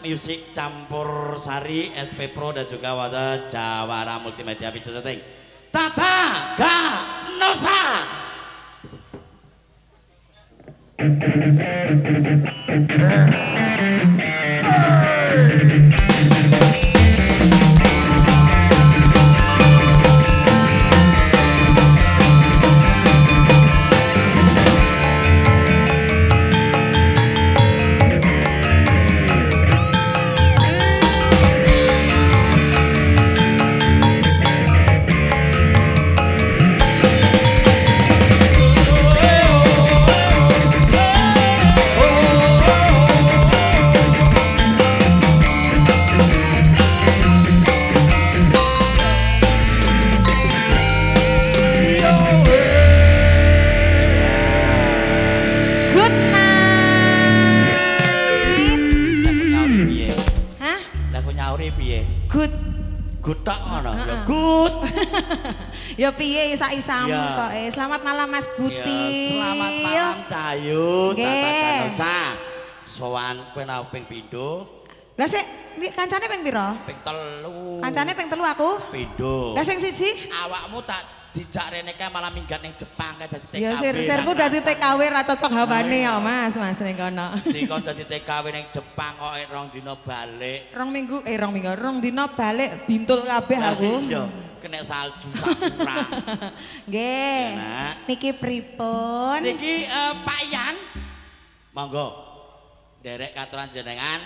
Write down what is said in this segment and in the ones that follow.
Musik campur sari SP Pro dan juga wadah Jawara Multimedia Video Setting Tata Ganosa. Ya piye sak-isamu kok. Selamat malam Mas Guti. Selamat malam Cahayu Tata Ganosa. Sowan kowe nang ping pindho. Lah sik kancane ping pira? Ping 3. Kancane ping 3 aku? Pindho. Lah sing siji? Awakmu tak dijak rene kae malah minggat ning Jepang kae dadi TKW. Ya sir-sirku dadi TKW ra cocok hawane ya Mas ning kono. Dikon dadi TKW ning Jepang kok 2 dina balik. 2 minggu 2 dina balik bintul kabeh aku. Iya, kena salju sakurang. Nggih. Niki pripun? Niki Pak Ian. Monggo. Derek katuran jenengan.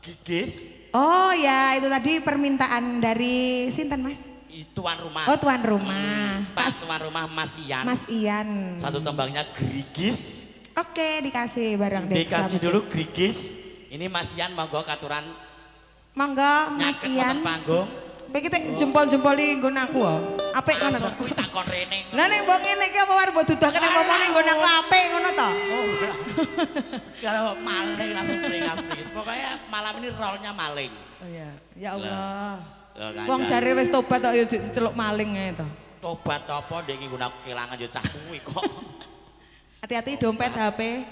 Gigis. Oh ya, itu tadi permintaan dari sinten Mas? Tuan rumah. Oh tuan rumah. Pas tuan rumah Mas Ian. Mas Ian. Satu tembangnya Grigis. Oke, dikasih barang dikasih dulu Grigis. Ini Mas Ian monggo katuran. Monggo Mas Ian. Panggung. Iki kita jempol-jempoli nggon aku kok. Apik ngono to. Kuwi takon rene. Lah nek mbok ngene iki apa arep mbok dudohke nek ngomong ning nggon aku apik ngono to. Kalau maling langsung beringas-bringis. Pokoknya malam ini role-nya maling. Oh iya. Ya Allah. Lah, wong jare wis tobat kok ya diceluk maling ae to. Tobat apa ndek iki nggunaku kelangan ya cah kuwi kok. Hati-hati dompet HP,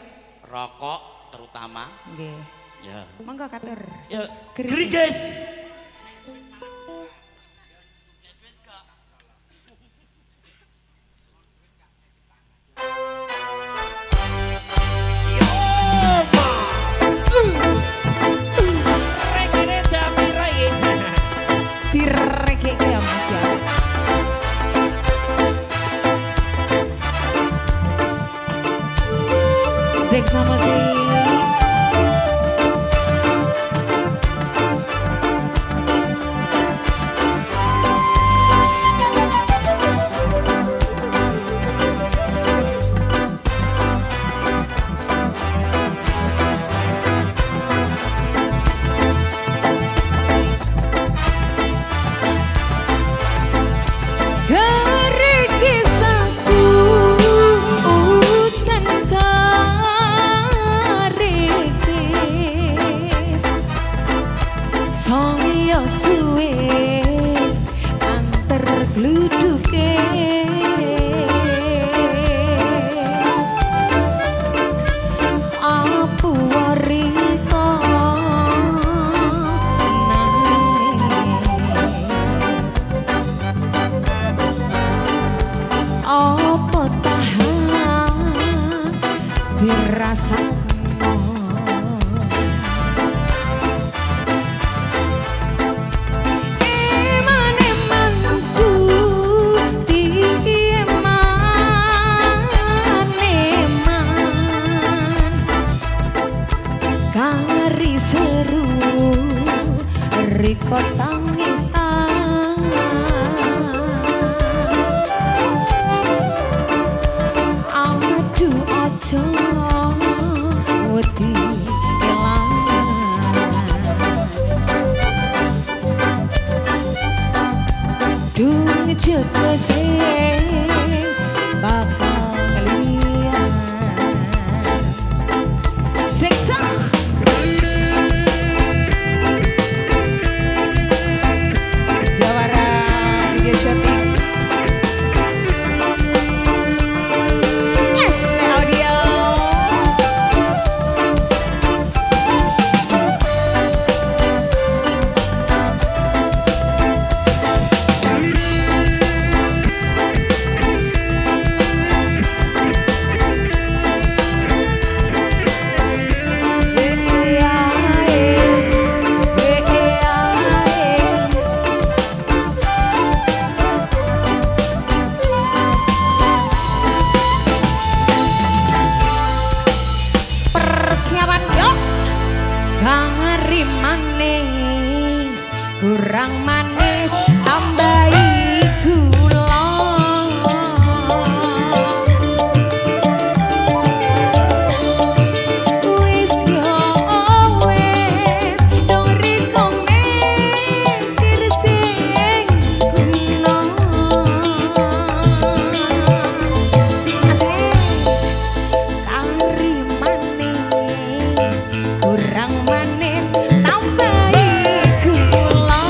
rokok terutama. Nggih. Ya. Monggo katur. Ya, Grigis. Break sama si persiapan yuk. Kari manis kurang manis tambahi gula. Wis yo wis dong riko mikir sing kuno. Asik kari manis kurang manis tambahi gula.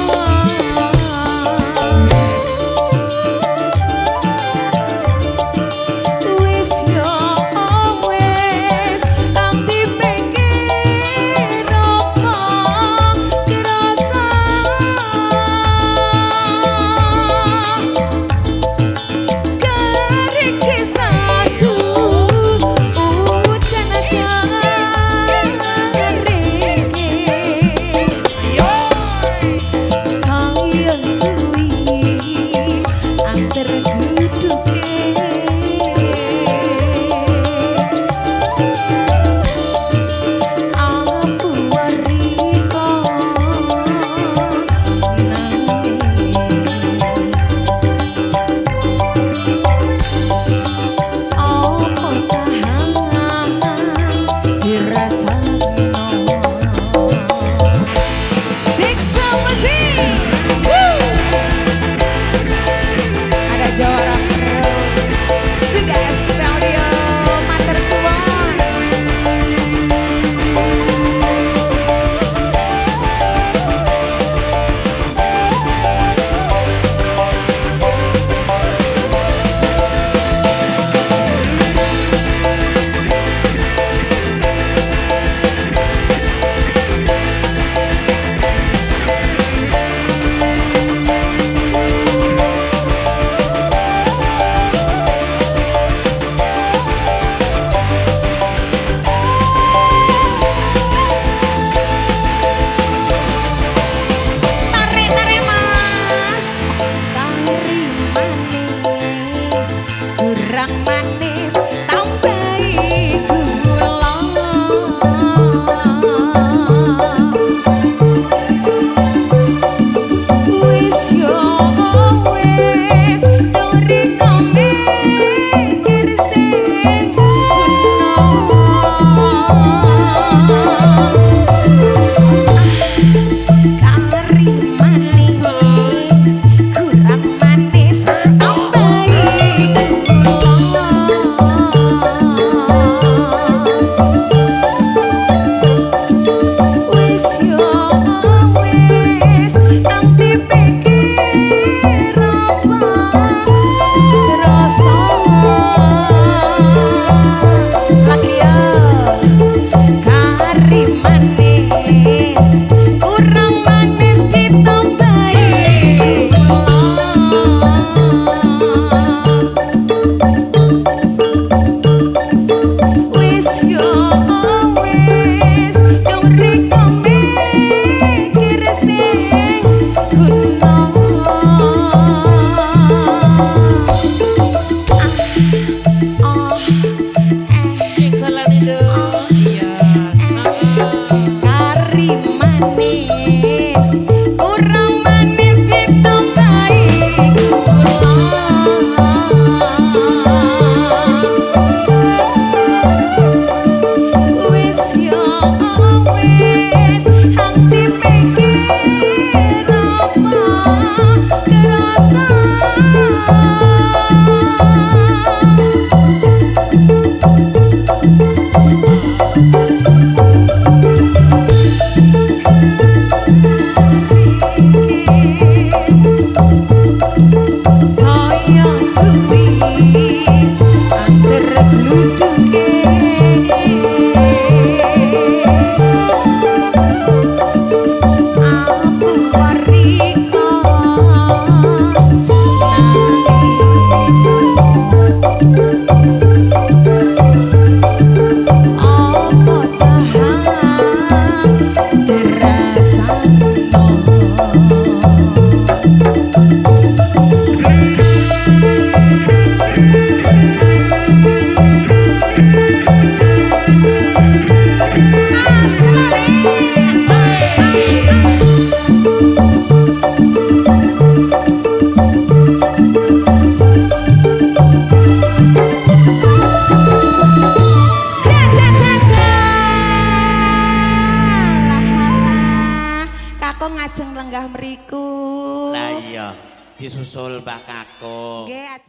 disusul Mbah Kakung. Nggih,